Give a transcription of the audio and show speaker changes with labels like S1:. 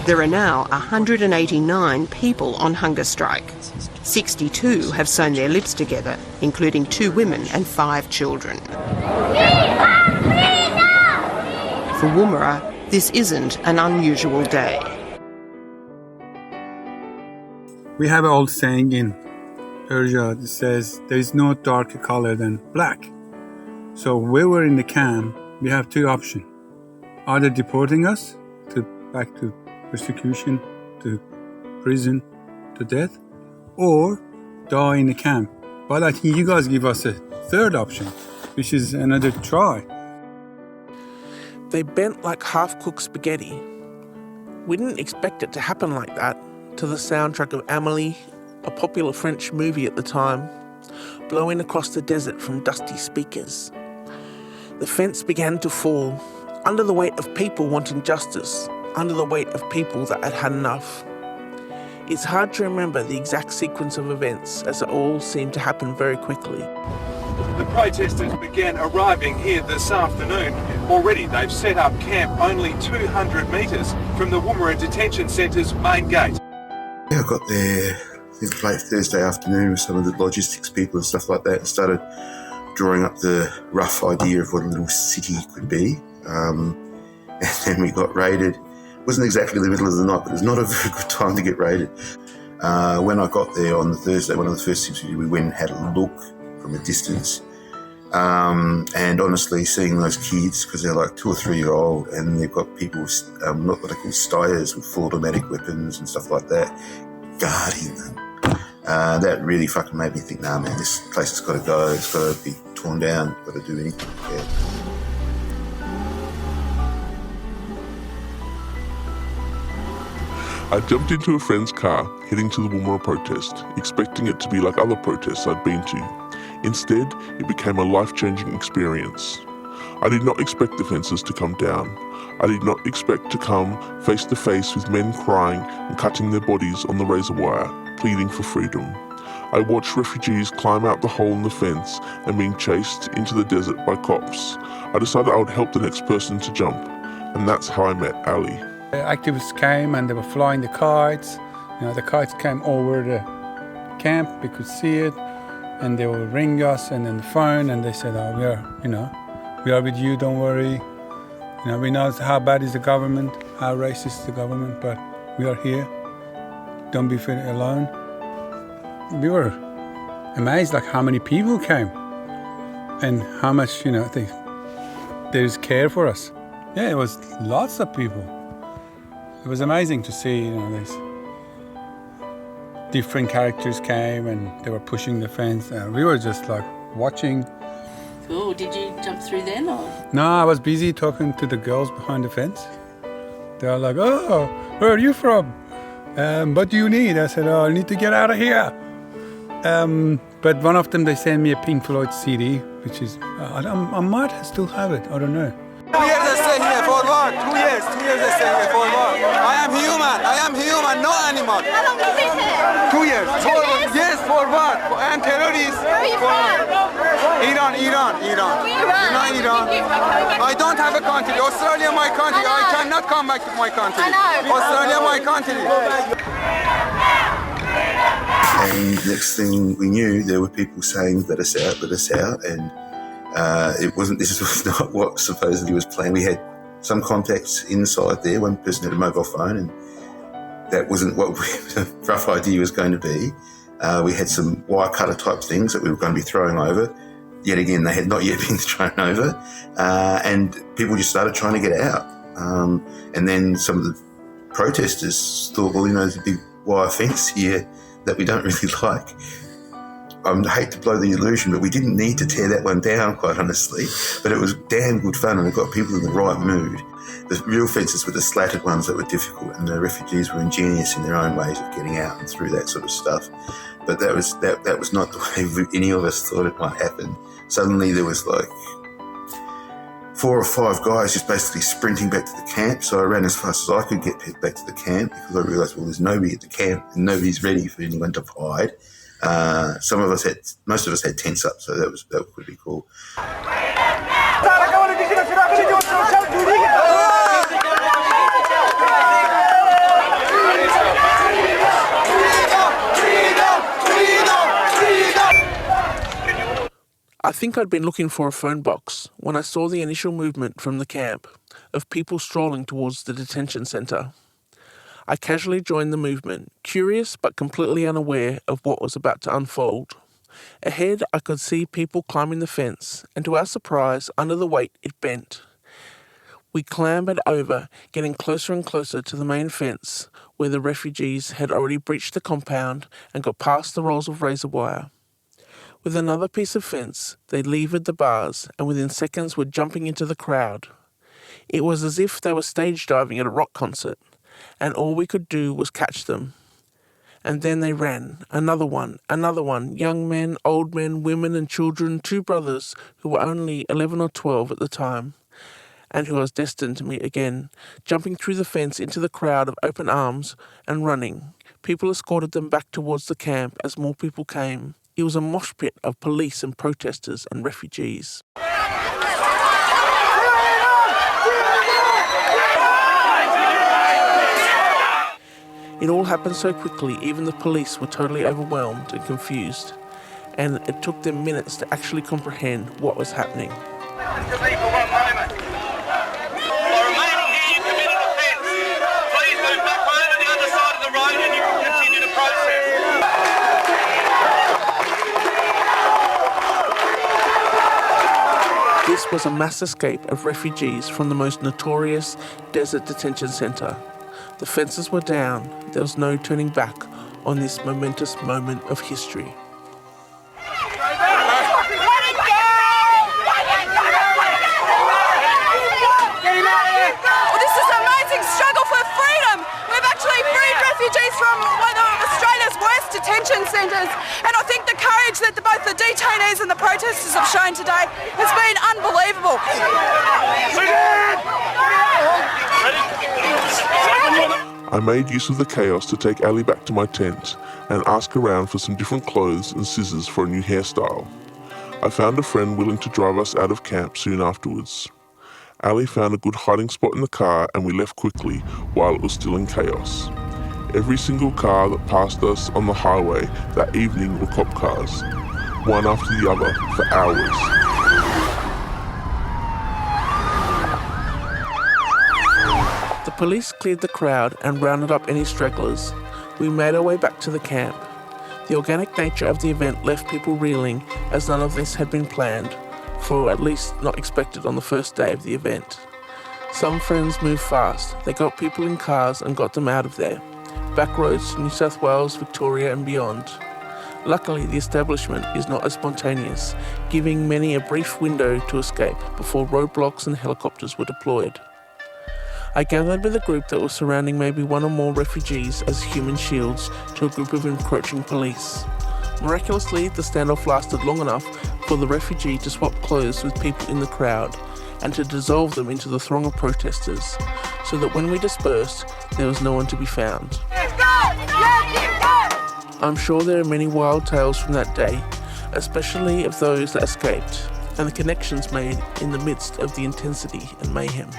S1: There are now 189 people on hunger strike. 62 have sewn their lips together, including 2 women and 5 children. For Woomera, this isn't an unusual day.
S2: We have an old saying in Persia that says there is no darker color than black. So when we're in the camp, we have 2 options. Either deporting us back to persecution, to prison, to death, or die in the camp. But I think you guys give us a 3rd option, which is another try.
S3: They bent like half-cooked spaghetti. We didn't expect it to happen like that, to the soundtrack of Amélie, a popular French movie at the time, blowing across the desert from dusty speakers. The fence began to fall, under the weight of people wanting justice, under the weight of people that had had enough. It's hard to remember the exact sequence of events, as it all seemed to happen very quickly.
S4: The protesters began arriving here this afternoon. Already they've set up camp only 200 metres from the Woomera Detention Centre's main gate.
S5: Yeah, I got there, I think late Thursday afternoon with some of the logistics people and stuff like that, and started drawing up the rough idea of what a little city could be. And then we got raided. It wasn't exactly the middle of the night, but it was not a very good time to get raided. When I got there on the Thursday, one of the first things we did, we went and had a look from a distance. And honestly, seeing those kids, because they're like 2 or 3 year old, and they've got people, not what they call stires, with full automatic weapons and stuff like that, guarding them. That really fucking made me think, nah man, this place has got to go, it's got to be torn down, got to do anything. Yeah.
S6: I jumped into a friend's car, heading to the Woomera protest, expecting it to be like other protests I'd been to. Instead, it became a life-changing experience. I did not expect the fences to come down. I did not expect to come face to face with men crying and cutting their bodies on the razor wire, pleading for freedom. I watched refugees climb out the hole in the fence and being chased into the desert by cops. I decided I would help the next person to jump, and that's how I met Ali.
S2: The activists came and they were flying the kites. The kites came over the camp, we could see it, and they would ring us and then the phone, and they said, "Oh, we are with you. Don't worry. We know how bad is the government, how racist is the government, but we are here. Don't be alone." We were amazed, like how many people came and how much there is care for us. Yeah, it was lots of people. It was amazing to see, these different characters came and they were pushing the fence. We were just like watching.
S7: Cool. Did you jump through then, or?
S2: No, I was busy talking to the girls behind the fence. They were like, "Oh, where are you from? What do you need?" I said, "Oh, I need to get out of here." But one of them, they sent me a Pink Floyd CD, which is, I might still have it. I don't know.
S8: 2 years I stay here for what? 2 years. 2 years I stay here for what? I am human, no animal.
S7: How long have you been here?
S8: 2 years.
S7: 2 years?
S8: Yes, for what? I am terrorist.
S7: Where are you from?
S8: Iran. Iran. I don't have a country. Australia, my country. I cannot come back to my country.
S7: I know.
S8: Australia, my country.
S5: And next thing we knew, there were people saying, let us out, and this was not what supposedly was planned. We had some contacts inside there. One person had a mobile phone, and that wasn't what the rough idea was going to be. We had some wire cutter type things that we were going to be throwing over. Yet again, they had not yet been thrown over, and people just started trying to get out. And then some of the protesters thought, well, there's a big wire fence here that we don't really like. I hate to blow the illusion, but we didn't need to tear that one down, quite honestly. But it was damn good fun, and it got people in the right mood. The real fences were the slatted ones that were difficult, and the refugees were ingenious in their own ways of getting out and through that sort of stuff. But that was not the way any of us thought it might happen. Suddenly there was like 4 or 5 guys just basically sprinting back to the camp. So I ran as fast as I could get back to the camp, because I realised, well, there's nobody at the camp and nobody's ready for anyone to hide. Most of us had tents up, so that was pretty cool.
S3: think I'd been looking for a phone box when I saw the initial movement from the camp of people strolling towards the detention centre. I casually joined the movement, curious but completely unaware of what was about to unfold. Ahead, I could see people climbing the fence, and to our surprise, under the weight, it bent. We clambered over, getting closer and closer to the main fence, where the refugees had already breached the compound and got past the rolls of razor wire. With another piece of fence, they levered the bars, and within seconds were jumping into the crowd. It was as if they were stage diving at a rock concert, and all we could do was catch them. And then they ran, another one, young men, old men, women and children, 2 brothers who were only 11 or 12 at the time, and who I was destined to meet again, jumping through the fence into the crowd of open arms and running. People escorted them back towards the camp as more people came. It was a mosh pit of police and protesters and refugees. It all happened so quickly, even the police were totally overwhelmed and confused, and it took them minutes to actually comprehend what was happening. This was a mass escape of refugees from the most notorious desert detention centre. The fences were down. There was no turning back on this momentous moment of history.
S9: This is an amazing struggle for freedom. We've actually freed refugees from one of Australia's worst detention centres, and I think the courage that both the detainees and the protesters have shown today has been unbelievable.
S6: I made use of the chaos to take Ali back to my tent and ask around for some different clothes and scissors for a new hairstyle. I found a friend willing to drive us out of camp soon afterwards. Ali found a good hiding spot in the car and we left quickly while it was still in chaos. Every single car that passed us on the highway that evening were cop cars, one after the other for hours.
S3: The police cleared the crowd and rounded up any stragglers. We made our way back to the camp. The organic nature of the event left people reeling, as none of this had been planned, or at least not expected on the first day of the event. Some friends moved fast. They got people in cars and got them out of there. Back roads to New South Wales, Victoria and beyond. Luckily, the establishment is not as spontaneous, giving many a brief window to escape before roadblocks and helicopters were deployed. I gathered with a group that was surrounding maybe one or more refugees as human shields to a group of encroaching police. Miraculously, the standoff lasted long enough for the refugee to swap clothes with people in the crowd and to dissolve them into the throng of protesters, so that when we dispersed, there was no one to be found. I'm sure there are many wild tales from that day, especially of those that escaped, and the connections made in the midst of the intensity and mayhem.